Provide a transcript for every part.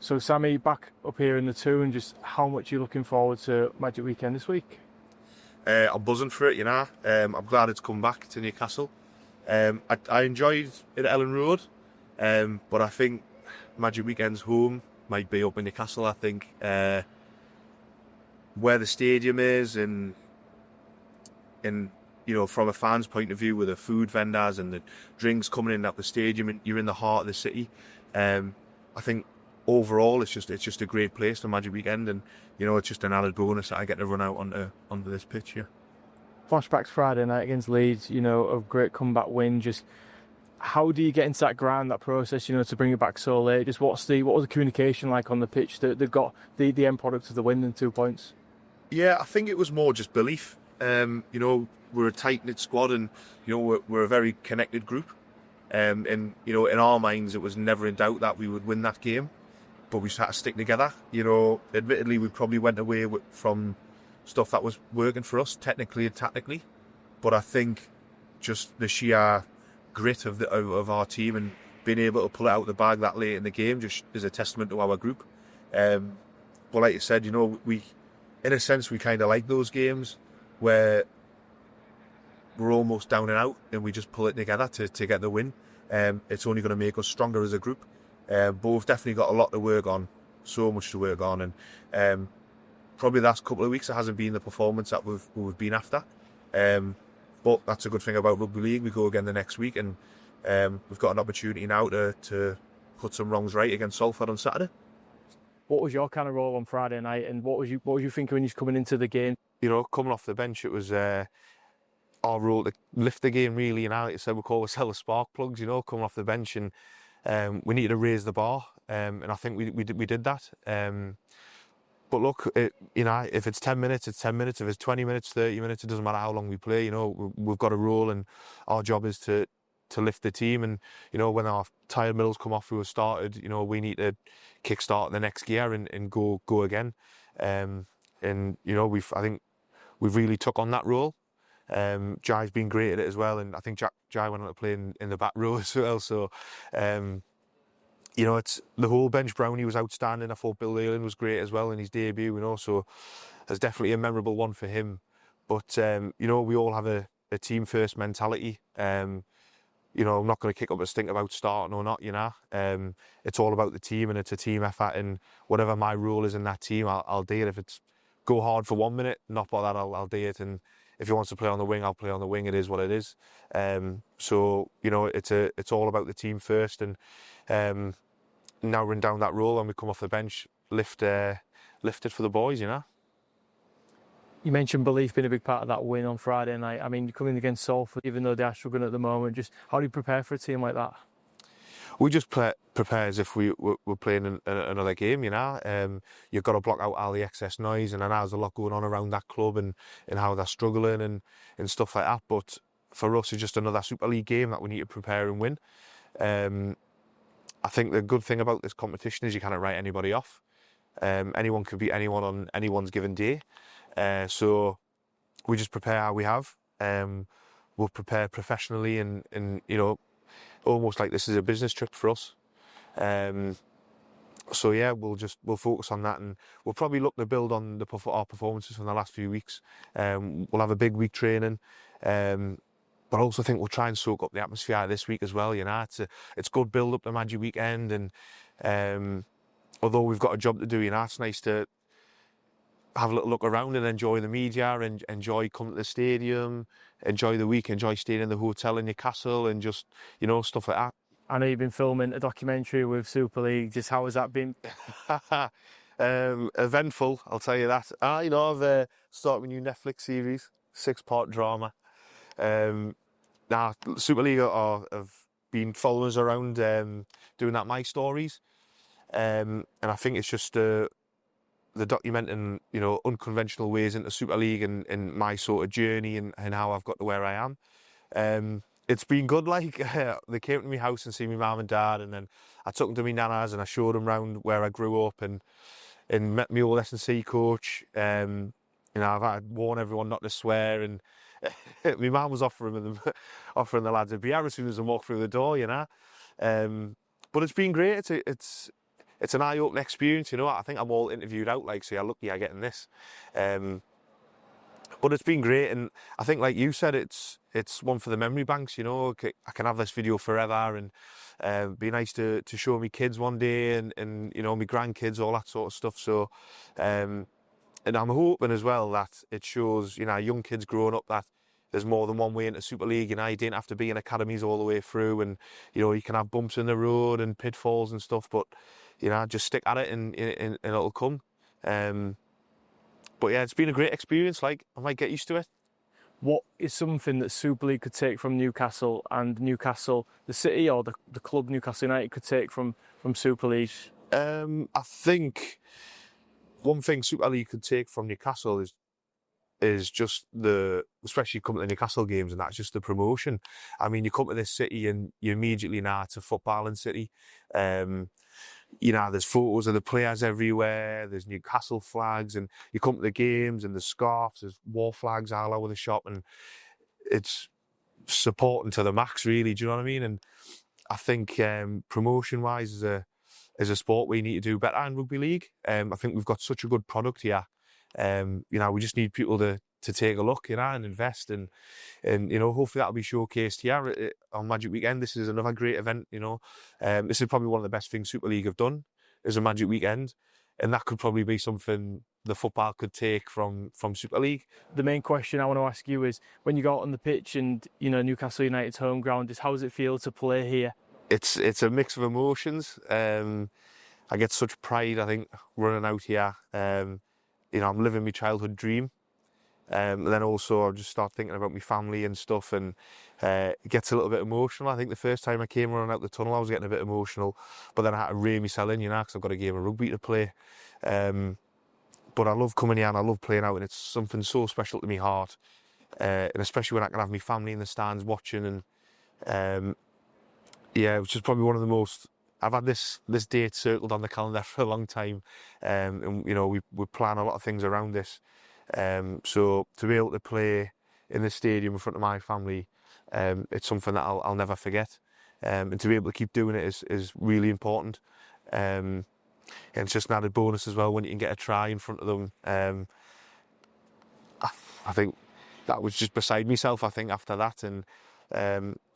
So Sammy, back up here in the two, and just how much are you looking forward to Magic Weekend this week? I'm buzzing for it, you know. I'm glad it's come back to Newcastle. I enjoyed it at Ellen Road, but I think Magic Weekend's home might be up in Newcastle. I think where the stadium is, and you know, from a fan's point of view, with the food vendors and the drinks coming in at the stadium, and you're in the heart of the city. I think overall it's just a great place for Magic Weekend, and you know, it's just an added bonus that I get to run out onto this pitch here. Flashbacks Friday night against Leeds, you know, a great comeback win. Just how do you get into that grind, that process, you know, to bring it back so late? Just what was the communication like on the pitch that they got the end product of the win and 2 points? Yeah, I think it was more just belief. You know, we're a tight-knit squad, and you know, we're a very connected group. And you know, in our minds, it was never in doubt that we would win that game, but we just had to stick together. You know, admittedly, we probably went away from stuff that was working for us technically and tactically, but I think just the sheer grit of our team and being able to pull it out of the bag that late in the game just is a testament to our group. But like you said, you know, we, in a sense, we kind of like those games where we're almost down and out and we just pull it together to get the win. It's only going to make us stronger as a group. But we've definitely got a lot to work on, so much to work on, and probably the last couple of weeks it hasn't been the performance that we've been after. But that's a good thing about rugby league. We go again the next week, and we've got an opportunity now to put some wrongs right against Salford on Saturday. What was your kind of role on Friday night, and what was you thinking when you was coming into the game? You know, coming off the bench, it was our role to lift the game, really. And like I said, we call ourselves spark plugs. You know, coming off the bench, and we needed to raise the bar, and I think we did that. But look, you know, if it's 10 minutes, it's 10 minutes. If it's 20 minutes, 30 minutes, it doesn't matter how long we play. You know, we've got a role, and our job is to lift the team. And you know, when our tired middles come off who have started, you know, we need to kickstart the next gear and go again. And you know, I think we've really took on that role. Jai's been great at it as well, and I think Jai went on to play in the back row as well. So, you know, it's the whole bench. Brownie was outstanding. I thought Bill Leland was great as well in his debut, you know, so it's definitely a memorable one for him. But, you know, we all have a team first mentality. You know, I'm not going to kick up a stink about starting or not, you know. It's all about the team, and it's a team effort, and whatever my role is in that team, I'll do it. If it's go hard for 1 minute, not by that, I'll do it. And if he wants to play on the wing, I'll play on the wing. It is what it is. So, you know, it's all about the team first, and now we're down that role, and we come off the bench, lift it for the boys, you know. You mentioned belief being a big part of that win on Friday night. I mean, you're coming against Salford, even though they are struggling at the moment. Just how do you prepare for a team like that? We just prepare as if we're playing another game, you know. You've got to block out all the excess noise, and I know there's a lot going on around that club and how they're struggling and stuff like that. But for us, it's just another Super League game that we need to prepare and win. I think the good thing about this competition is you can't write anybody off. Anyone can beat anyone on anyone's given day. So we just prepare how we have. We'll prepare professionally, and you know, almost like this is a business trip for us. So yeah, we'll focus on that, and we'll probably look to build on our performances from the last few weeks. We'll have a big week training, but I also think we'll try and soak up the atmosphere this week as well. You know, it's good build up to Magic Weekend, and although we've got a job to do, you know, it's nice to have a little look around and enjoy the media, and enjoy coming to the stadium, enjoy the week, enjoy staying in the hotel in Newcastle, and just, you know, stuff like that. I know you've been filming a documentary with Super League. Just how has that been? Eventful, I'll tell you that. You know, I've started a new Netflix series, 6-part drama. Now, Super League have been following us around, doing that My Stories, and I think it's just the documenting, you know, unconventional ways into Super League, and my sort of journey and how I've got to where I am. It's been good. Like, they came to my house and see my mum and dad, and then I took them to my nana's and I showed them around where I grew up, and met my old S&C coach. You know, I'd warn everyone not to swear, and my mum was offering the lads a beer as soon as they walked through the door, you know. But it's been great. It's it's an eye-opening experience, you know. I think I'm all interviewed out, like, so you're lucky I'm getting this. But it's been great, and I think, like you said, it's one for the memory banks, you know. I can have this video forever, and be nice to show me kids one day, and you know, my grandkids, all that sort of stuff. So, and I'm hoping as well that it shows, you know, young kids growing up that there's more than one way into Super League. You know, you didn't have to be in academies all the way through, and you know, you can have bumps in the road and pitfalls and stuff, but you know, just stick at it, and it'll come. But yeah, it's been a great experience. Like, I might get used to it. What is something that Super League could take from Newcastle, and Newcastle, the city, or the club Newcastle United could take from Super League? I think one thing Super League could take from Newcastle is just especially coming to Newcastle games, and that's just the promotion. I mean, you come to this city and you immediately know it's a footballing city. You know, there's photos of the players everywhere, there's Newcastle flags, and you come to the games and there's scarves, there's war flags all over the shop, and it's supporting to the max, really. Do you know what I mean? And I think promotion-wise, is a sport we need to do better in rugby league. I think we've got such a good product here. You know, we just need people to take a look, you know, and invest, and you know, hopefully that'll be showcased here on Magic Weekend. This is another great event, you know. This is probably one of the best things Super League have done, is a Magic Weekend, and that could probably be something the football could take from Super League. The main question I want to ask you is, when you go out on the pitch and, you know, Newcastle United's home ground, is how does it feel to play here? It's a mix of emotions. I get such pride, I think, running out here. You know, I'm living my childhood dream. And then also I just start thinking about my family and stuff, and it gets a little bit emotional. I think the first time I came running out the tunnel, I was getting a bit emotional, but then I had to rein myself in, you know, because I've got a game of rugby to play. But I love coming here and I love playing out, and it's something so special to my heart. And especially when I can have my family in the stands watching, and yeah, which is probably one of the most. I've had this date circled on the calendar for a long time, and you know, we plan a lot of things around this. So to be able to play in the stadium in front of my family, it's something that I'll never forget. And to be able to keep doing it is really important. And it's just an added bonus as well when you can get a try in front of them. I think that was just beside myself, I think, after that. And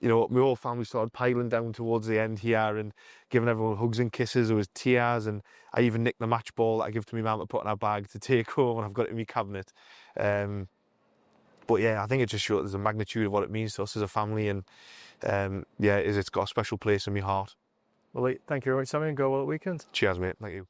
you know, my whole family started piling down towards the end here and giving everyone hugs and kisses. There was tears, and I even nicked the match ball that I give to my mum to put in her bag to take home, and I've got it in my cabinet. But yeah, I think it just shows the magnitude of what it means to us as a family, and yeah, it's got a special place in my heart. Well, thank you very much, Sammy, and go well at weekend. Cheers, mate. Thank you.